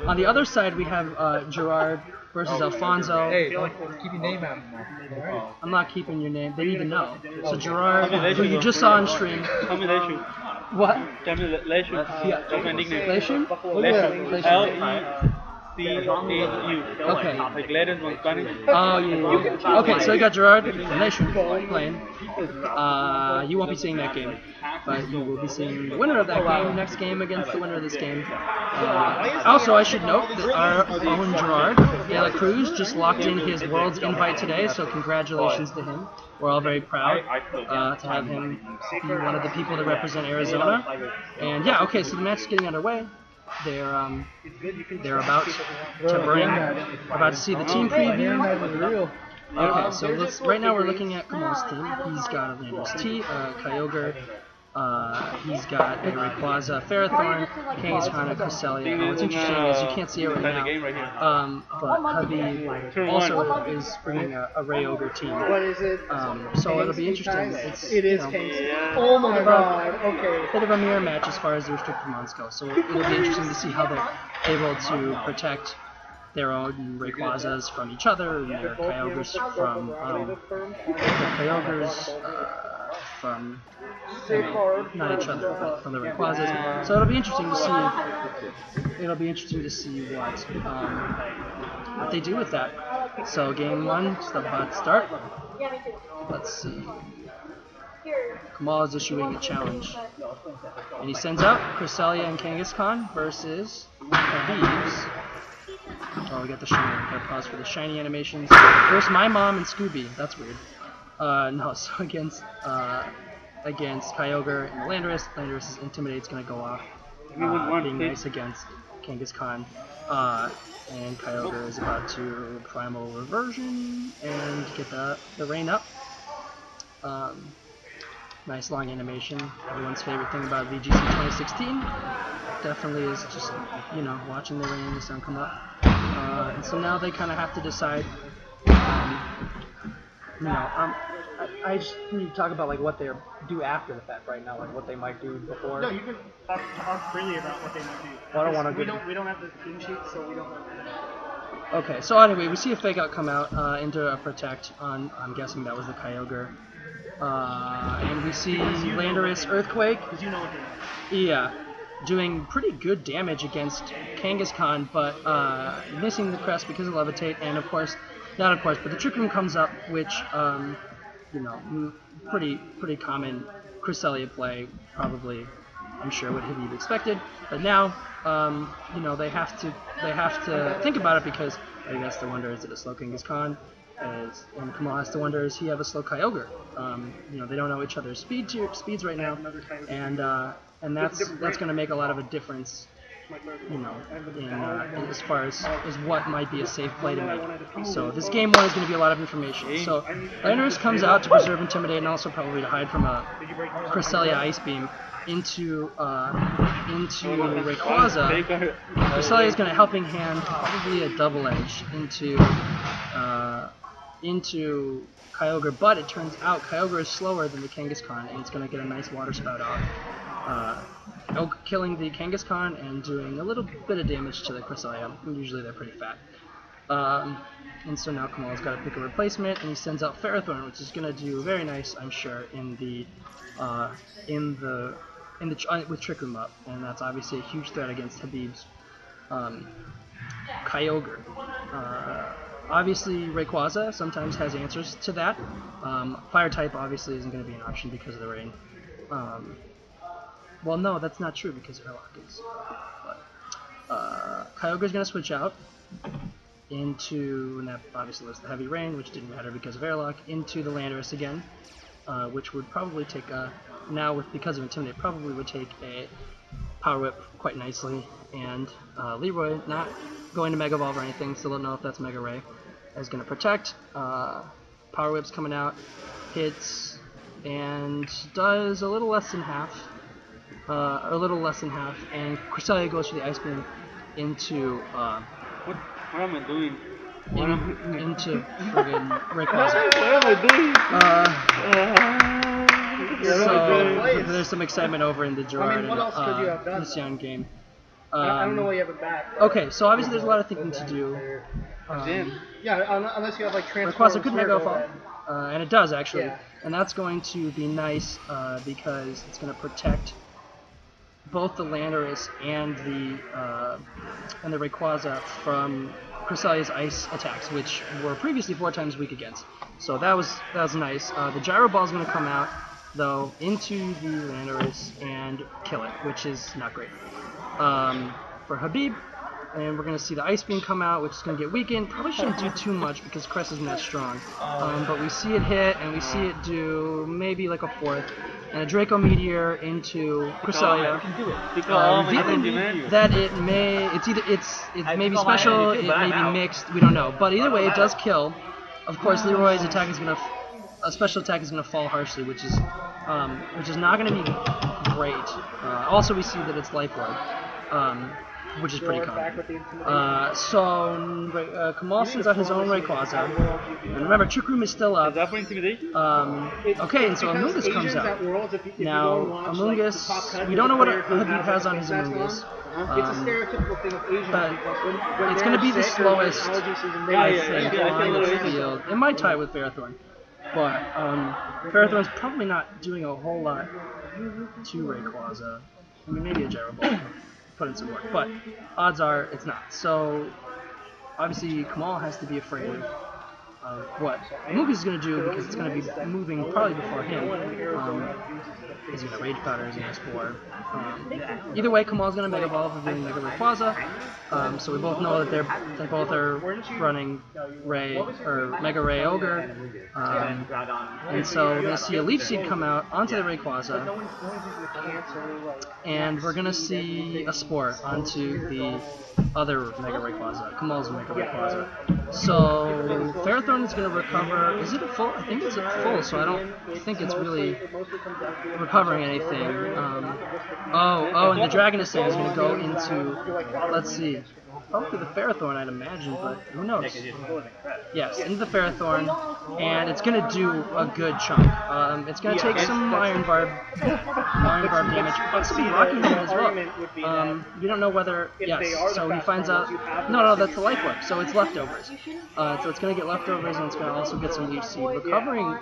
On the other side, we have Gerard versus Alfonso. Hey, don't keep your name out of my mouth. I'm not keeping your name. They need to know. So Gerard, who you just saw on stream. What? Leishu. That's my nickname. Leishu? L-E-C-H-U. Okay. Like letters in Spanish. Oh, yeah. Okay, so you got Gerard and Leishu playing. You won't be seeing that game, but you will be seeing the winner of that game, next game against the winner of this game. Also, I should note that our own Gerard De La Cruz just locked in his World's invite today, so congratulations to him. We're all very proud to have him be one of the people that represent Arizona. And yeah, okay, so the match is getting underway. They're about to see the team preview. Okay, so right now we're looking at Kamal's team. He's got Atlantis T, Kyogre, he's got a Rayquaza, Ferrothorn, Kangaskhan, and Cresselia. What's interesting is you can't see it right now, but Habib also is bringing a Rayogre team. So it'll be interesting. It is Kangaskhan. Oh my god, okay. Bit of a mirror match as far as the restricted mons go, so it'll be interesting to see how they're able to protect their own Rayquazas from each other, and their Kyogres from not each other, but from the Rayquazas. So it'll be interesting to see. What they do with that. So game one is about to start. Let's see. Kamal is issuing a challenge, and he sends out Cresselia and Kangaskhan versus Habib's. Oh, we got the shiny. Gotta pause for the shiny animations. There's my mom and Scooby. That's weird. No, so against Kyogre and Landorus. Landorus' Intimidate's gonna go off, being nice against Kangaskhan. And Kyogre is about to Primal Reversion and get the rain up. Nice long animation. Everyone's favorite thing about VGC 2016 definitely is just, watching the rain and the sun come up. And so now they kind of have to decide, I just need to talk about like what they do after the fact right now, like what they might do before. No, you can talk freely about what they might do. Well, I don't want to. We don't have the team sheet, so we don't know. Okay, so anyway, we see a fake out come out into a protect on. I'm guessing that was the Kyogre. And we see Landorus Earthquake. Yeah, doing pretty good damage against Kangaskhan, but missing the crest because of Levitate, and but the Trick Room comes up, which pretty common Cresselia play, probably, I'm sure, what Habib expected. But now, they have to think about it, because I guess the wonder is it a slow Kangaskhan, and Kamal has to wonder, is he have a slow Kyogre? They don't know each other's speeds right now, and that's going to make a lot of a difference, in as far as what might be a safe play to make. So this game one is going to be a lot of information. So Landorus comes out to preserve Intimidate, and also probably to hide from a Cresselia Ice Beam into Rayquaza. Cresselia is going to helping hand, probably a double edge into Kyogre, but it turns out Kyogre is slower than the Kangaskhan, and it's going to get a nice water spout out, killing the Kangaskhan and doing a little bit of damage to the Cresselia. Usually they're pretty fat. And so now Kamal's got to pick a replacement, and he sends out Ferrothorn, which is going to do very nice, I'm sure, with Trick Room up, and that's obviously a huge threat against Habib's Kyogre. Obviously, Rayquaza sometimes has answers to that. Fire type obviously isn't going to be an option because of the rain. Well, no, that's not true because Airlock is. But Kyogre's going to switch out into, and that obviously was the heavy rain, which didn't matter because of Airlock, into the Landorus again, which would probably take because of Intimidate, probably would take a Power Whip quite nicely. And Leroy, not going to Mega Evolve or anything, still don't know if that's Mega Ray, is going to protect. Power Whip's coming out, hits, and does a little less than half. And Cresselia goes for the Ice Beam into what am I doing? Into friggin' Rayquaza. What am I doing? So there's some excitement over in the Gerard and Midseason game. I don't know why you have it back. Okay, so obviously there's a lot of thinking to do. Yeah, unless you have like transform. Rayquaza could Mega Fall, and it does actually, Yeah. and that's going to be nice because it's going to protect both the Landorus and the Rayquaza from Cresselia's ice attacks, which were previously 4 times weak against. So that was nice. The Gyro Ball is going to come out though into the Landorus and kill it, which is not great. For Habib, and we're going to see the Ice Beam come out, which is going to get weakened. Probably shouldn't do too much because Cress isn't that strong. But we see it hit, and we see it do maybe like a 4th. And a Draco Meteor into Cresselia. That it may, it may be special, it may be mixed, we don't know. But either way, it does kill. Of course, Leroy's attack is going to, a special attack is going to fall harshly, which is not going to be great. Also, we see that it's Life Orb. Which is pretty common. So Kamal sends out his own Rayquaza. And remember, Trick Room is still up. Is that for intimidation? Okay, and so Amoonguss comes out. Now, Amoonguss, we don't know what Habib has on his Amoonguss. It's a stereotypical thing of Asian But people. it's going to be the slowest, I think, on the field. It might tie with Ferrothorn. But Ferrothorn's probably not doing a whole lot to Rayquaza. I mean, maybe a Gyro Ball. Put in some work, but odds are it's not. So obviously Kamal has to be afraid of what Amoonguss is going to do because it's going to be moving probably before him. He's going to Rage Powder, he's going to Spore. Either way, Kamal's going to Mega Ball for doing Mega Rayquaza. So we both know that they both are running Ray or Mega Ray Ogre. And so we're going to see a Leaf Seed come out onto the Rayquaza. And we're going to see a Spore onto the other Mega Rayquaza, Kamal's Mega Rayquaza. So Ferrothorn is going to recover. Is it a full? I think it's a full, so I don't think it's really recovering anything. And the Dragon Ascent is going to go into, let's see, probably the Ferrothorn, I'd imagine, but who knows? Yes, into the Ferrothorn, and it's going to do a good chunk. It's going to take some Iron Barb damage, possibly Rocky Hand as well. We don't know whether, yes, so he finds out, no, that's the Life Orb, so it's leftovers. So it's going to get leftovers, and it's going to also get some Leaf Seed, recovering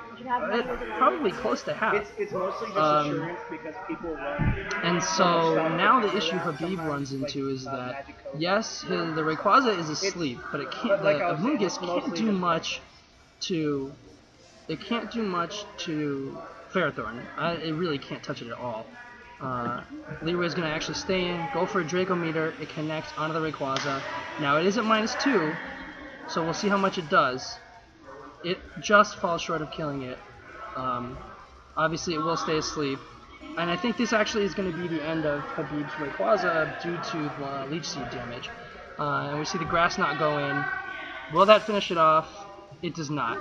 probably close to half. It's mostly just assurance because people run. And so now the issue Habib runs into is that, yes, the Rayquaza is asleep, but it can't. The Amoonguss can't do much to. It can't do much to Ferrothorn. It really can't touch it at all. Leroy's going to actually stay in, go for a Draco Meter. It connects onto the Rayquaza. Now it is at -2, so we'll see how much it does. It just falls short of killing it. Obviously, it will stay asleep. And I think this actually is going to be the end of Habib's Rayquaza due to the Leech Seed damage. And we see the Grass Knot go in. Will that finish it off? It does not.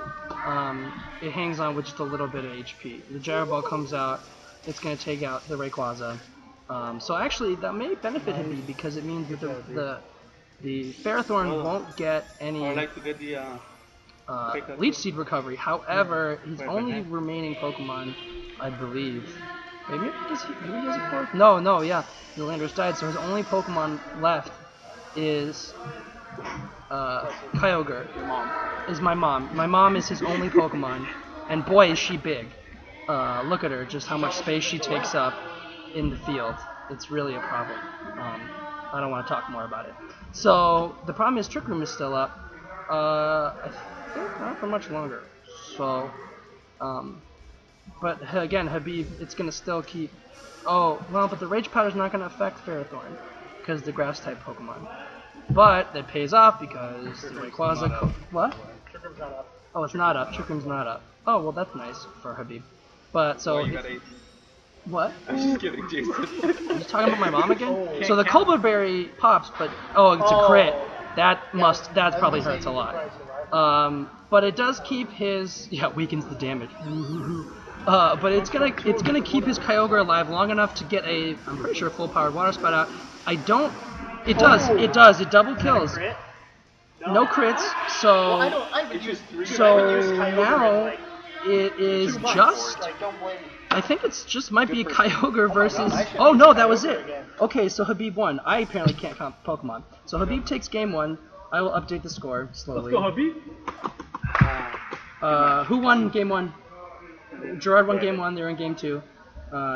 It hangs on with just a little bit of HP. The Gyro Ball comes out. It's going to take out the Rayquaza. So actually, that may benefit Habib because it means that the Ferrothorn won't get any Leech Seed recovery. However, his only remaining Pokemon, I believe, maybe he has a 4th? No, yeah, the Landorus died, so his only Pokemon left is Kyogre. Is my mom. My mom is his only Pokemon, and boy is she big. Look at her, just how much space she takes up in the field. It's really a problem. I don't want to talk more about it. So the problem is Trick Room is still up. I think not for much longer. So, but again, Habib, it's gonna still keep. Oh well, but the Rage Powder is not gonna affect Ferrothorn because the Grass type Pokemon. But that pays off because the Rayquaza. What? Oh, it's not up. Trick Room's not up. Oh well, that's nice for Habib. But so. What? I'm just kidding, Jason. Are you talking about my mom again? So the Cobra Berry pops, but it's a crit. That probably hurts a lot. But it does keep his weakens the damage. But it's gonna keep his Kyogre alive long enough to get I'm pretty sure full powered Water Spout out. It does. It double kills. No crits. So now it is just I think it's just might be Kyogre versus... Oh no, that was it! Okay, so Habib won. I apparently can't count Pokemon. So Habib takes game 1. I will update the score slowly. Let's go, Habib. Who won game 1? Gerard won game 1, they were in game 2.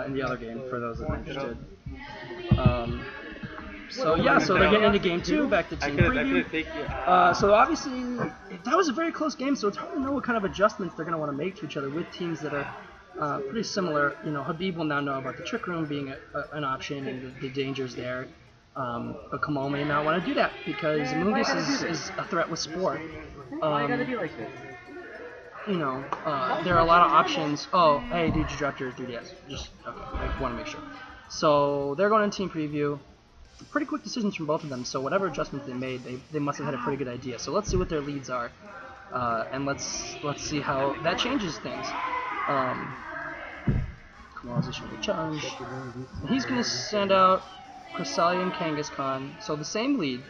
In the other game, for those that are interested. So yeah, so they're getting into game 2, back to team preview. So obviously, that was a very close game, so it's hard to know what kind of adjustments they're going to want to make to each other with teams that are pretty similar. You know, Habib will now know about the Trick Room being an option and the dangers there. But Kamal may not want to do that because Mungus is a threat with Spore. You know, there are a lot of options. Oh, hey, dude, you dropped your 3DS. Just, okay, I want to make sure. So they're going in team preview. Pretty quick decisions from both of them, so whatever adjustments they made, they must have had a pretty good idea. So let's see what their leads are, and let's see how that changes things. Kamal's issuing a challenge. He's going to send out Cresselia and Kangaskhan, so the same lead.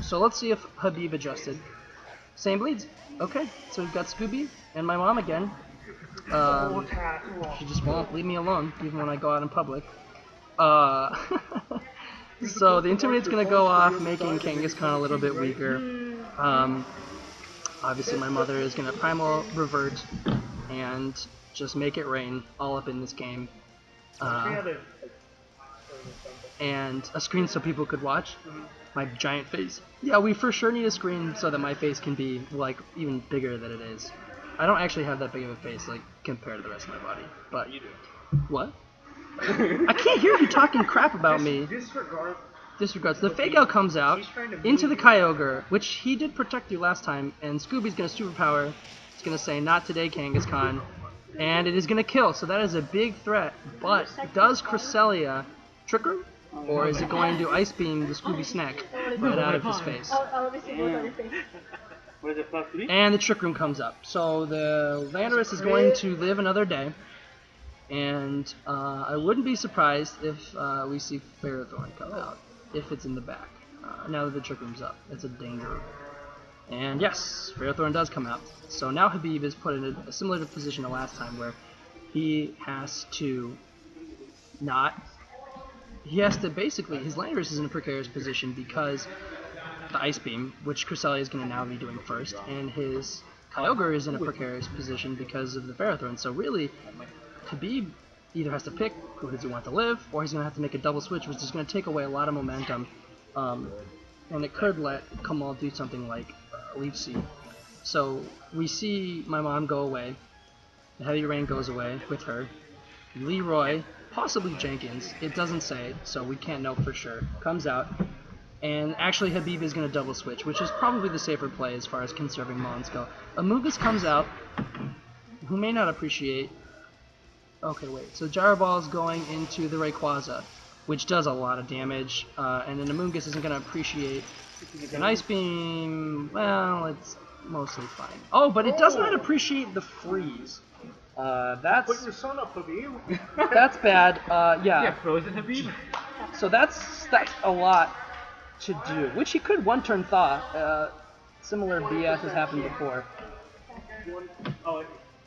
So let's see if Habib adjusted. Same leads. Okay, so we've got Scooby and my mom again. She just won't leave me alone, even when I go out in public. So the Intimidate's going to go off, making Kangaskhan a little bit weaker. Obviously my mother is going to Primal Revert and just make it rain all up in this game. And a screen so people could watch my giant face. Yeah, we for sure need a screen so that my face can be, like, even bigger than it is. I don't actually have that big of a face, like, compared to the rest of my body. But you do. What? I can't hear you talking crap about me. Disregards. The Fake Out comes out into the Kyogre, which he did protect you last time, and Scooby's going to superpower. It's going to say, not today, Kangaskhan. And it is going to kill, so that is a big threat. But does Cresselia trick her? Or is it going to Ice Beam the Scooby snack right out of his face? And the Trick Room comes up. So the Landorus is going to live another day. And I wouldn't be surprised if we see Ferrothorn come out, if it's in the back. Now that the Trick Room's up, it's a danger. And yes, Ferrothorn does come out. So now Habib is put in a similar position to last time, where he has to basically, his Landorus is in a precarious position because the Ice Beam, which Cresselia is going to now be doing first, and his Kyogre is in a precarious position because of the Ferrothorn. So really, Habib either has to pick who does he want to live, or he's going to have to make a double switch, which is going to take away a lot of momentum, and it could let Kamal do something like Leaf Seed. So we see my mom go away, the Heavy Rain goes away with her, Leroy, possibly Jenkins, it doesn't say, so we can't know for sure, comes out, and actually Habib is going to double switch, which is probably the safer play as far as conserving Mons go. Amoonguss comes out, who may not appreciate... Okay, wait, so Gyro Ball is going into the Rayquaza, which does a lot of damage, and then Amoonguss isn't going to appreciate an Ice Beam. Well, it's mostly fine. Oh, but it does not appreciate the freeze. That's... Put your son up, Habib. That's bad. Yeah. Frozen Habib. So that's a lot to do, which he could one-turn Thaw. Similar BS has happened before.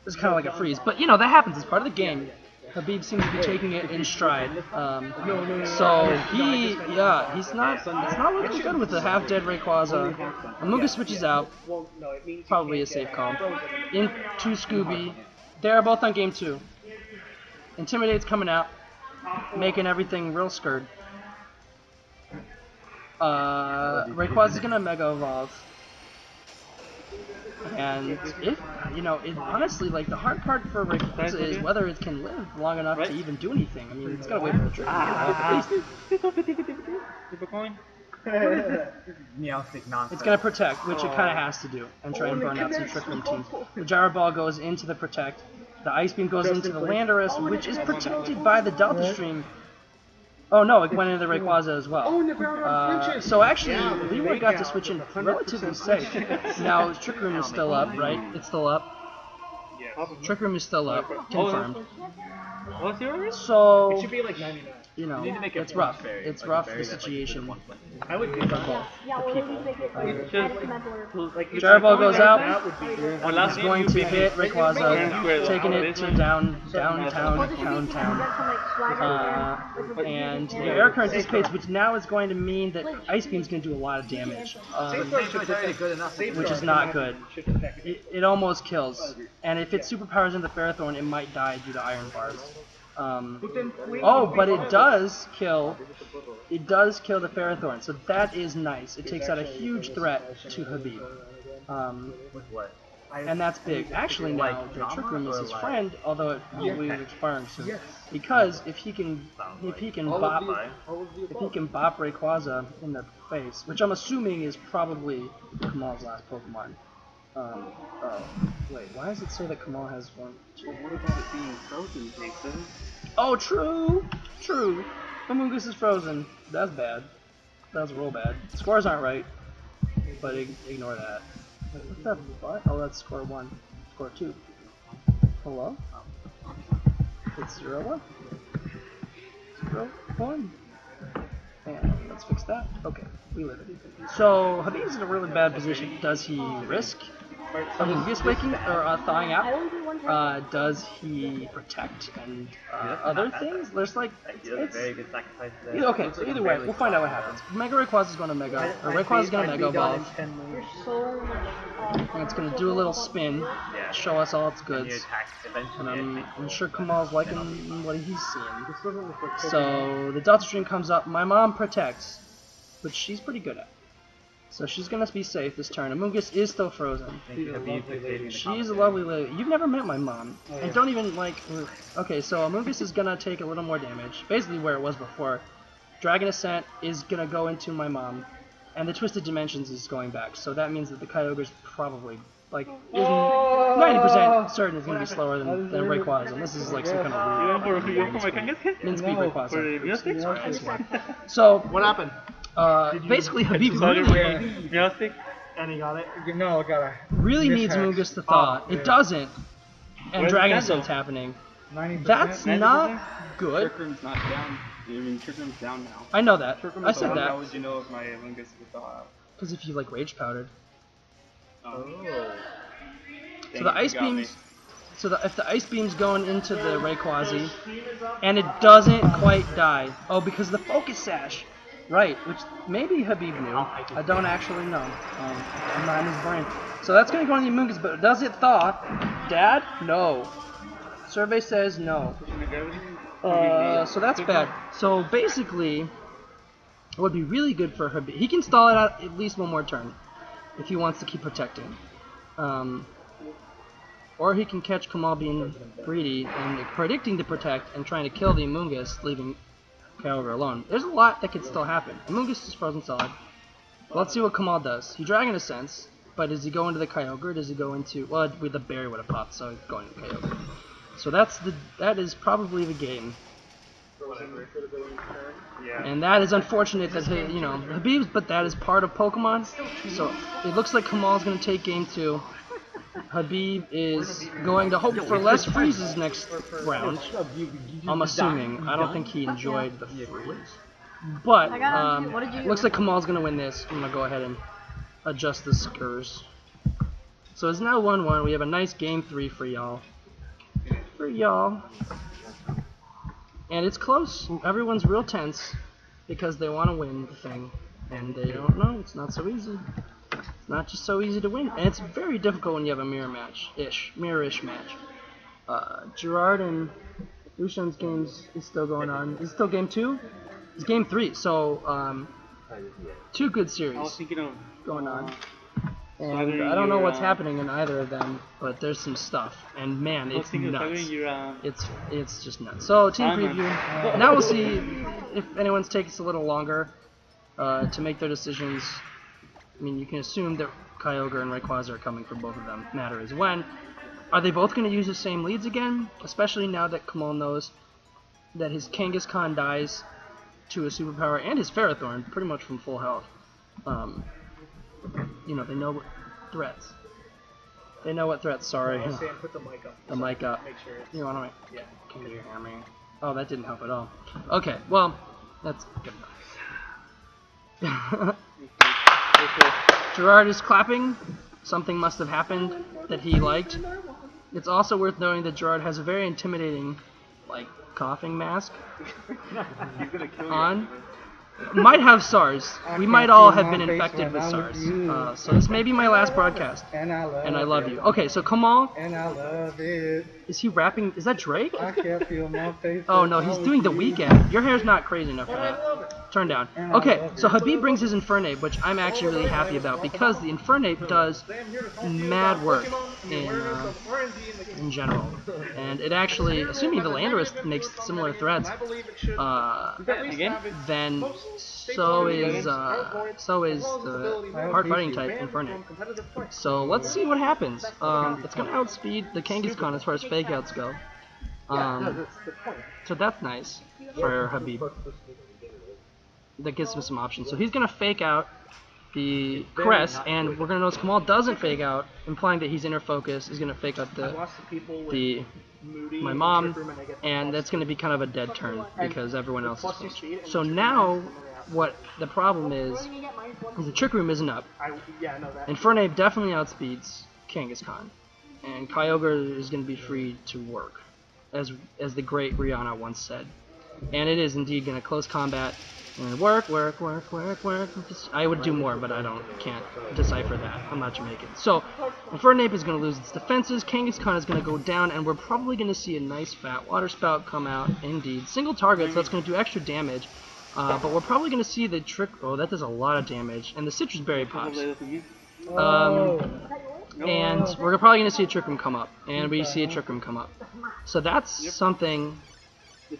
It's kind of like a freeze, but you know that happens. It's part of the game. Habib seems to be taking it in stride. So he's not looking good with the half-dead Rayquaza. Amoonguss switches out. Probably a safe call. Into Scooby. They're both on game 2. Intimidate's coming out, making everything real scared. Rayquaza's gonna Mega Evolve. And honestly, like, the hard part for Rayquaza is whether it can live long enough to even do anything. I mean, it's gotta wait for the trick to get off at least. It's gonna Protect, which it kind of has to do, and try and burn out some Trick Room teams. The Gyro Ball goes into the Protect. The Ice Beam goes into the Landorus, which is protected by the Delta Stream. Oh no, it went into the Rayquaza as well. So actually, Leroy got to switch in relatively safe. Now, Trick Room is still up, right? It's still up. Trick Room is still up. Confirmed. What's yours? So... It should be like 99. you know, You need to make it it's rough. fair, It's like rough, a the berry that's, like, situation. I would do For that. both. Yeah, well, maybe make it like Just- Like, if Jarbo I goes thought out. That would be Or last He's game going you to beat hit me. Rayquaza, taking it to downtown, Well, just if you can get some like swagger and the air current dissipates, which now is going to mean that Ice Beam's going to do a lot of damage, which is not good. It almost kills, and if it superpowers into Ferrothorn, it might die due to Iron Bars. Oh, but it does kill. It does kill the Ferrothorn, so that is nice. It takes out a huge threat to Habib. And that's big. Actually, now the Trick Room is his friend, although it probably is expiring soon. Because if he can bop Rayquaza in the face, which I'm assuming is probably Kamal's last Pokemon. Wait, why does it say that Kamal has one? What about it being frozen, Jason? Oh, true. Amoonguss is frozen. That's bad. That's real bad. Scores aren't right, but ignore that. What the fuck? Oh, that's score 1. Score 2. Hello? It's 0-1. 0-1. And let's fix that. Okay, we live it. So, Habib's in a really bad position. Does he risk Amoonguss waking or thawing out? Does he protect and other things? There's like it's okay. So either way, we'll find out what happens. Mega Rayquaza is going to Mega, or Rayquaza is going to Mega Evolve. And it's going to do a little spin, show us all its goods. And I'm sure Kamal's liking what he's seeing. So the Delta Stream comes up. My mom protects, which she's pretty good at. So she's gonna be safe this turn. Amoonguss is still frozen. She's a lovely lady. You've never met my mom. And don't even like... Okay, so Amoonguss is gonna take a little more damage. Basically where it was before. Dragon Ascent is gonna go into my mom. And the Twisted Dimensions is going back. So that means that the Kyogre's probably, like, 90% certain is gonna be slower than Rayquaza. And this is like some kind of weird... Min-speed Rayquaza. So... What happened? Basically, Habib really, And he got it? No, I gotta. really needs Amoonguss to thaw. It doesn't, and Where's Dragon the Ascent's candle? happening. 90%. That's not good. Trick Room's not down. I mean, Trick Room's down now. I know that. Trick Room I is said down. How that. would you know if my Amoonguss is thawed? Because if you like Rage Powdered. Oh. So the Ice Beams... So if the Ice Beam's going into the Rayquaza, and it doesn't quite die. Oh, because the Focus Sash. Right, which maybe Habib knew. I don't actually know. I'm not in his brain. So that's going to go on the Amoonguss, but does it thaw? Dad? No. Survey says no. So that's bad. So basically, it would be really good for Habib. He can stall it out at least one more turn if he wants to keep protecting. Or he can catch Kamal being greedy and predicting to protect and trying to kill the Amoonguss, leaving Kyogre alone. There's a lot that could still happen. Amoonguss is frozen solid. Let's see what Kamal does. He Dragon Ascents, but does he go into the Kyogre? Does he go into... Well, the berry would have popped, so he's going to Kyogre. So that is probably the game. And that is unfortunate that, you know, Habib's, but that is part of Pokemon. So it looks like Kamal's going to take game 2. Habib is going to hope for less freezes next round. I'm assuming. I don't think he enjoyed the freeze. But, looks like Kamal's going to win this. I'm going to go ahead and adjust the skurs. So it's now 1-1. We have a nice game 3 for y'all. And it's close. Everyone's real tense because they want to win the thing. And they don't know. It's not so easy. It's not just so easy to win, and it's very difficult when you have a mirror-ish match. Gerard and Lushan's games is still going on. Is it still game 2? It's game 3, so 2 good series going on. And I don't know what's happening in either of them, but there's some stuff, and man, it's nuts. It's just nuts. So team preview. Now we'll see if anyone's takes a little longer to make their decisions. I mean, you can assume that Kyogre and Rayquaza are coming for both of them. Matter is when. Are they both going to use the same leads again? Especially now that Kamal knows that his Kangaskhan dies to a superpower and his Ferrothorn pretty much from full health. You know, they know what threats. Sorry. Sam, put the mic up. The mic up. Make sure it's... You want to? Yeah. Can you hear me? Oh, that didn't help at all. Okay, well, that's good enough. Gerard is clapping. Something must have happened that he liked. It's also worth noting that Gerard has a very intimidating, like, coughing mask He's gonna kill you. on. Might have SARS. We might all have been infected with SARS. So this may be my last broadcast. And I love you. Okay, so Kamal, And I love it. is he rapping? Is that Drake? I can't feel my face. Oh no, he's doing The Weeknd. Your hair's not crazy enough for that. Turn down. Okay, so Habib brings his Infernape, which I'm actually really happy about because the Infernape does mad work in general. And it actually, assuming the Landorus makes similar threats, then so is the hard fighting type Infernape. So let's see what happens. It's gonna outspeed the Kangaskhan as far as fake outs go. So that's nice for Habib. That gives him some options. So he's gonna fake out the Crest, and we're gonna notice Kamal doesn't fake out, implying that he's inner focus. He's gonna fake out my mom, and that's gonna be kind of a dead turn because everyone else is finished. So now, what the problem is the Trick Room isn't up. Infernape definitely outspeeds Kangaskhan, and Kyogre is gonna be free to work, as the great Rihanna once said. And it is indeed gonna close combat. And work. I would do more, but can't decipher that. I'm not Jamaican. So, Infernape is going to lose its defenses, Kangaskhan is going to go down, and we're probably going to see a nice fat water spout come out. Indeed. Single target, so that's going to do extra damage. But we're probably going to see the trick. Oh, that does a lot of damage. And the Citrus Berry pops. And we're probably going to see a Trick Room come up. And we see a Trick Room come up. So that's something.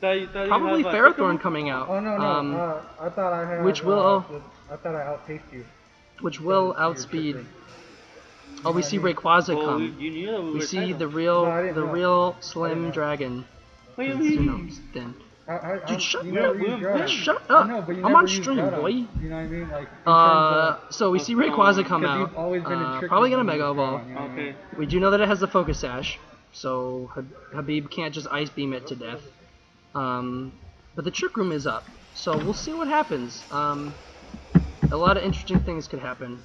Probably Ferrothorn coming out. Oh no. I thought I had. Which will. I thought I outpaced you. Which will outspeed. Oh, we see Rayquaza come. We see the real Slim Dragon. Then. Dude, shut up! I'm on stream, boy. You know what I mean? Like. So we see Rayquaza come out. Probably gonna Mega Evolve. Okay. We do know that it has the Focus Sash, so Habib can't just Ice Beam it to death. But the Trick Room is up, so we'll see what happens. A lot of interesting things could happen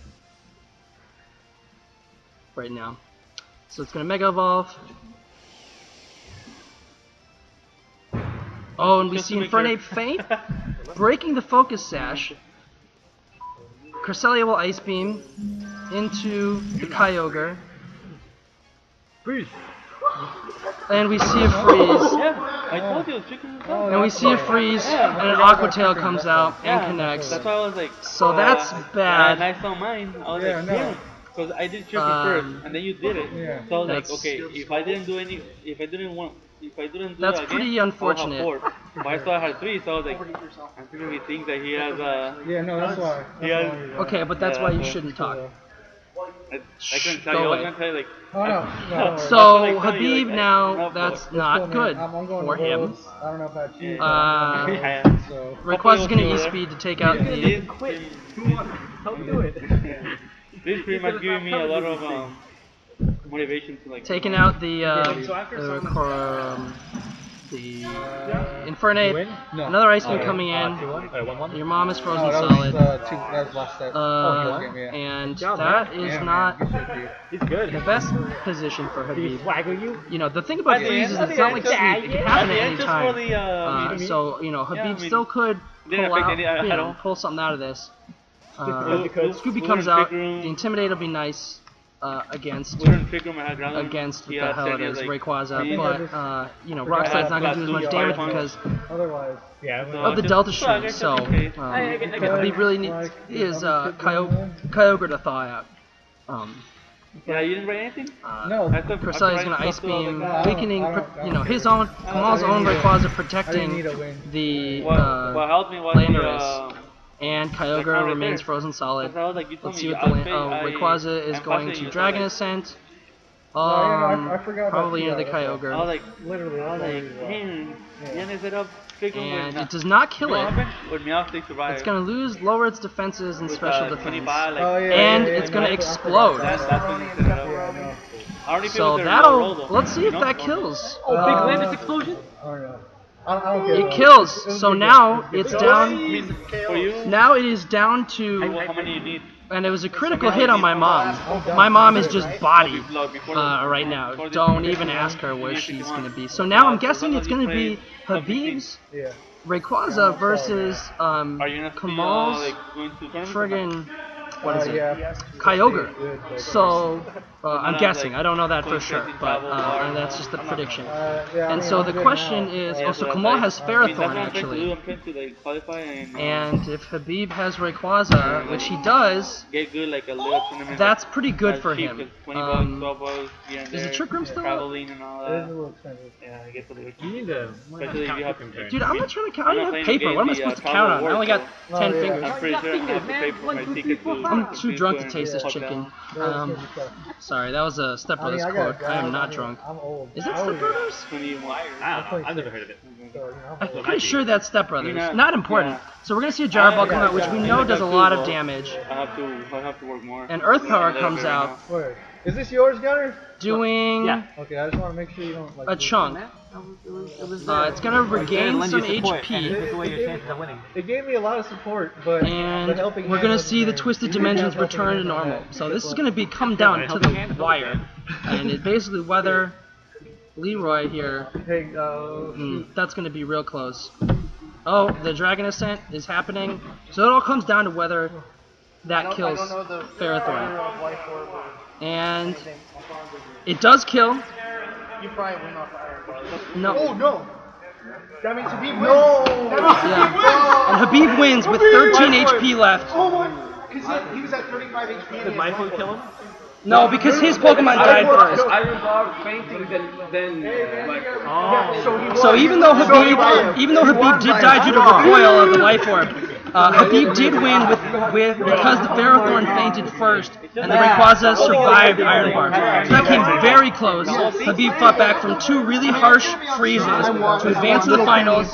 right now. So it's gonna Mega Evolve. Oh, and we see Infernape faint, breaking the Focus Sash. Cresselia will Ice Beam into the Kyogre. And we see a freeze. I told you, chicken. And we see a freeze, and an Aqua Tail comes out and connects. That's why I was like. So that's bad. And I saw mine. I was like, yeah. Because I did chicken first, and then you did it. Yeah. So I was like, okay, if I didn't do it That's again, pretty unfortunate. I'll have 4. But I still had 3, so I was like, I'm thinking he thinks that he has Yeah, no, that's why. Okay, but that's why you shouldn't talk. I couldn't tell you. I was gonna tell you like. Oh no. So Habib now, that's not good for him. I don't know if I cheated. Rayquaza's gonna E-Speed to take out the. Don't do it. This pretty much giving me a lot of motivation to like. Taking out the Infernape. Another Ice Beam coming in. Your mom is frozen solid. And that is not the best position for Habib. You know, the thing about freeze is it's not like sleep. It can happen at any time. So, you know, Habib still could pull something out of this. Scooby comes out. The Intimidate will be nice. Against the hell it is Rayquaza, but you know, Rock Slide's not gonna do as much damage because of the Delta Stream. So what he really needs is Kyogre to thaw out. Yeah, you didn't write anything? No. Cresselia's gonna Ice Beam, weakening, you know, Kamal's own Rayquaza protecting the Landorus. And Kyogre remains frozen solid. Let's see what the Rayquaza is going to Dragon Ascent. Probably into the Kyogre. And it does not kill it. It's going to lower its defenses and special defense. And it's going to explode. So let's see if that kills. Oh, big Landis explosion? I don't care. It kills. So now it's down. For you, Now it is down to, how many you need? and it was a critical hit on my mom. My mom is just bodied right now. Don't even ask her where she's gonna be. So now I'm guessing it's gonna be Habib's Yeah. Rayquaza versus Are you not Kamal's going to tournament? friggin' what is it? Yeah. Kyogre. So I'm guessing. I don't know that for sure, but that's just the prediction. Yeah, And so the question is, oh, so Kamal has Ferrothorn I'm actually. trying to like qualify And if Habib has Rayquaza, which he does, get good like a little tournament. that's pretty good for cheap, him. 'cause 20 bucks, 12 bucks, here and Is the there, Trick Room still up? traveling and all It is a that. little expensive. Yeah, it gets a little You need to Especially if you have to. Dude, I'm not trying to count. I don't I'm have not paper. playing What am I the supposed to game, count on? Tower I only got War, 10 yeah. fingers. I'm pretty sure I have to pay for my ticket to. I'm too drunk to and taste this fuck chicken. down. Sorry, that was a Step Brothers quote. I am not drunk. I'm old. Is that Step Brothers? 21. I don't know. I've never heard of it. So, you know, I'm pretty sure that's Step Brothers. You're Not important. yeah. So we're gonna see a Gyro Ball come out, which we know does a lot of damage. I have to work more. And Earth Power comes out, Wait, is this yours, Gunner? doing Yeah. Okay, I just want to make sure you don't like. a chunk. It's gonna regain some HP. Take away your chances of winning. It gave me a lot of support, but the And helping we're hand gonna wasn't see the there. Twisted You didn't Dimensions have helping return to hand on normal. that. So this is gonna be come down to the wire. And it basically whether Leroy here, Hey, that's gonna be real close. Oh, the Dragon Ascent is happening. So it all comes down to whether that kills Ferrothorn. And it does kill. You probably win off Iron. No. Oh no! That means Habib wins. No! That means Habib wins. Yeah. And Habib wins with 13 HP left. Oh my! Because he was at 35 HP. Did my phone kill him? No, because his Pokemon died first. Iron Dog fainting, then like. So even though Habib did die due to recoil of the Life Orb, Habib did win because the Ferrothorn fainted first, and the Rayquaza survived Iron Barb. So that came very close. Habib fought back from two really harsh freezes to advance to the finals.